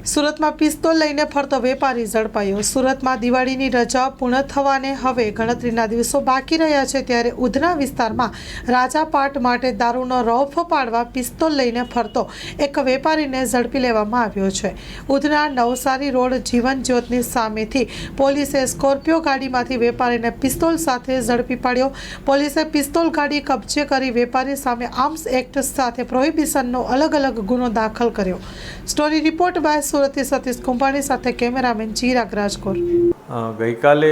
સુરતમાં પિસ્તોલ લઈને ફરતો વેપારી ઝડપાયો। સુરતમાં દિવાળીની રજા પૂર્ણ થવાને હવે ગણતરીના દિવસો બાકી રહ્યા છે, ત્યારે ઉધના વિસ્તારમાં રાજાપાટ માટે દારૂનો રૌફ પાડવા પિસ્તોલ લઈને ફરતો એક વેપારીને ઝડપી લેવામાં આવ્યો છે। ઉધના નવસારી રોડ જીવન જ્યોતની સામેથી પોલીસે સ્કોર્પિયો ગાડીમાંથી વેપારીને પિસ્તોલ સાથે ઝડપી પાડ્યો। પોલીસે પિસ્તોલ ગાડી કબજે કરી વેપારી સામે આર્મ્સ એક્ટ સાથે પ્રોહિબિશનનો અલગ ગુનો દાખલ કર્યો। સ્ટોરી રિપોર્ટ બાય સુરતી સતીશ કુંભાણી સાથે કેમેરામેન ચિરાગ રાજકોર। ગઈકાલે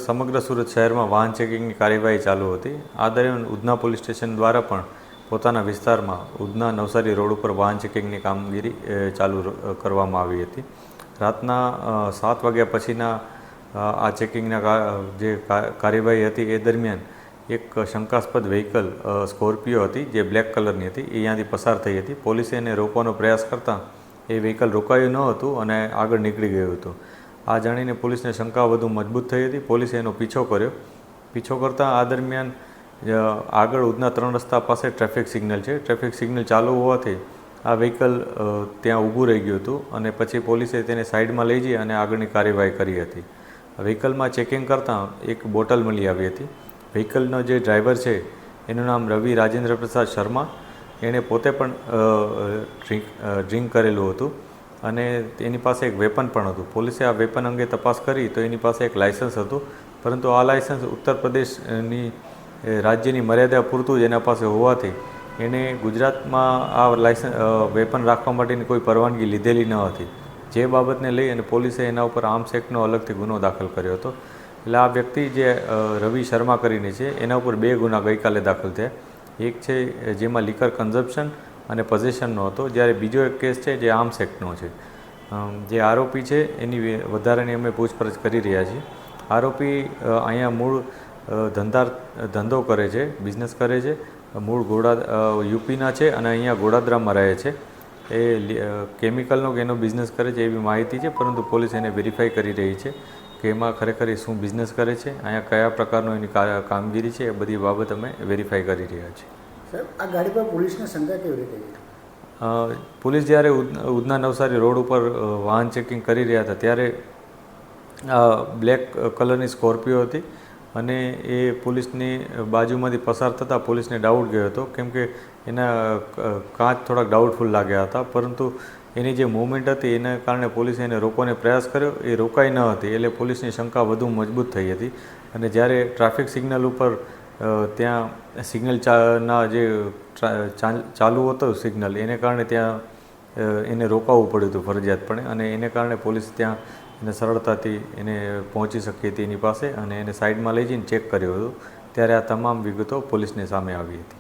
સમગ્ર સુરત શહેરમાં વાહન ચેકિંગની કાર્યવાહી ચાલુ હતી। આ દરમિયાન ઉધના પોલીસ સ્ટેશન દ્વારા પણ પોતાના વિસ્તારમાં ઉધના નવસારી રોડ ઉપર વાહન ચેકિંગની કામગીરી ચાલુ કરવામાં આવી હતી। રાતના 7 વાગ્યા પછીના આ ચેકિંગના જે કાર્યવાહી હતી એ દરમિયાન એક શંકાસ્પદ વ્હીકલ સ્કોર્પિયો હતી જે બ્લેક કલરની હતી, એ અહીંયાથી પસાર થઈ હતી। પોલીસે એને રોકવાનો પ્રયાસ કરતાં એ વ્હીકલ રોકાયું ન હતું અને આગળ નીકળી ગયું હતું। આ જાણીને પોલીસને શંકા વધુ મજબૂત થઈ હતી। પોલીસે એનો પીછો કર્યો। પીછો કરતાં આ દરમિયાન આગળ ઉધના 3 રસ્તા પાસે ટ્રાફિક સિગ્નલ છે, ટ્રાફિક સિગ્નલ ચાલુ હોવાથી આ વ્હીકલ ત્યાં ઊભું રહી ગયું હતું અને પછી પોલીસે તેને સાઈડમાં લઈ જઈ અને આગળની કાર્યવાહી કરી હતી। વ્હીકલમાં ચેકિંગ કરતાં એક બોટલ મળી આવી હતી। વ્હીકલનો જે ડ્રાઈવર છે એનું નામ રવિ રાજેન્દ્ર પ્રસાદ શર્મા, એણે પોતે પણ ડ્રિંક કરેલું હતું અને એની પાસે એક વેપન પણ હતું। પોલીસે આ વેપન અંગે તપાસ કરી તો એની પાસે એક લાયસન્સ હતું, પરંતુ આ લાયસન્સ ઉત્તર પ્રદેશની રાજ્યની મર્યાદા પૂરતું જ એના પાસે હોવાથી એણે ગુજરાતમાં આ વેપન રાખવા માટેની કોઈ પરવાનગી લીધેલી ન હતી, જે બાબતને લઈ અને પોલીસે એના ઉપર આર્મ્સ એક્ટનો અલગથી ગુનો દાખલ કર્યો હતો। એટલે આ વ્યક્તિ જે રવિ શર્મા કરીને છે એના ઉપર 2 ગુના ગઈકાલે દાખલ થયા। એક છે જેમાં લિકર કન્ઝમ્પશન અને પોઝેશનનો હતો, જ્યારે બીજો એક કેસ છે જે આર્મ્સ એક્ટનો છે। જે આરોપી છે એની વધારાની અમે પૂછપરછ કરી રહ્યા છીએ। આરોપી અહીંયા મૂળ ધંધો કરે છે, બિઝનેસ કરે છે, મૂળ યુપીના છે અને અહીંયા ગોડાદરામાં રહે છે। એ કેમિકલનો કે એનો બિઝનેસ કરે છે એવી માહિતી છે, પરંતુ પોલીસ એને વેરીફાઈ કરી રહી છે કે એમાં ખરેખર એ શું બિઝનેસ કરે છે, અહીંયા કયા પ્રકારનો એની કામગીરી છે, એ બધી બાબત અમે વેરીફાઈ કરી રહ્યા છીએ। સાહેબ, આ ગાડી પર પોલીસને શંકા કેવી રીતે? પોલીસ જ્યારે ઉધના નવસારી રોડ ઉપર વાહન ચેકિંગ કરી રહ્યા હતા ત્યારે બ્લેક કલરની સ્કોર્પિયો હતી અને એ પોલીસની બાજુમાંથી પસાર થતાં પોલીસને ડાઉટ ગયો હતો, કેમ કે એના કાચ થોડાક ડાઉટફુલ લાગ્યા હતા, પરંતુ એની જે મૂવમેન્ટ હતી એના કારણે પોલીસે એને રોકવાનો પ્રયાસ કર્યો, એ રોકાઈ ન હતી, એટલે પોલીસની શંકા વધુ મજબૂત થઈ હતી। અને જ્યારે ટ્રાફિક સિગ્નલ ઉપર ત્યાં સિગ્નલના જે ચાલુ હતો સિગ્નલ, એને કારણે ત્યાં એને રોકાવવું પડ્યું હતું ફરજિયાતપણે, અને એને કારણે પોલીસ ત્યાં એને સરળતાથી એને પહોંચી શકી હતી એની પાસે અને એને સાઈડમાં લઈ જઈને ચેક કર્યું હતું, ત્યારે આ તમામ વિગતો પોલીસને સામે આવી હતી।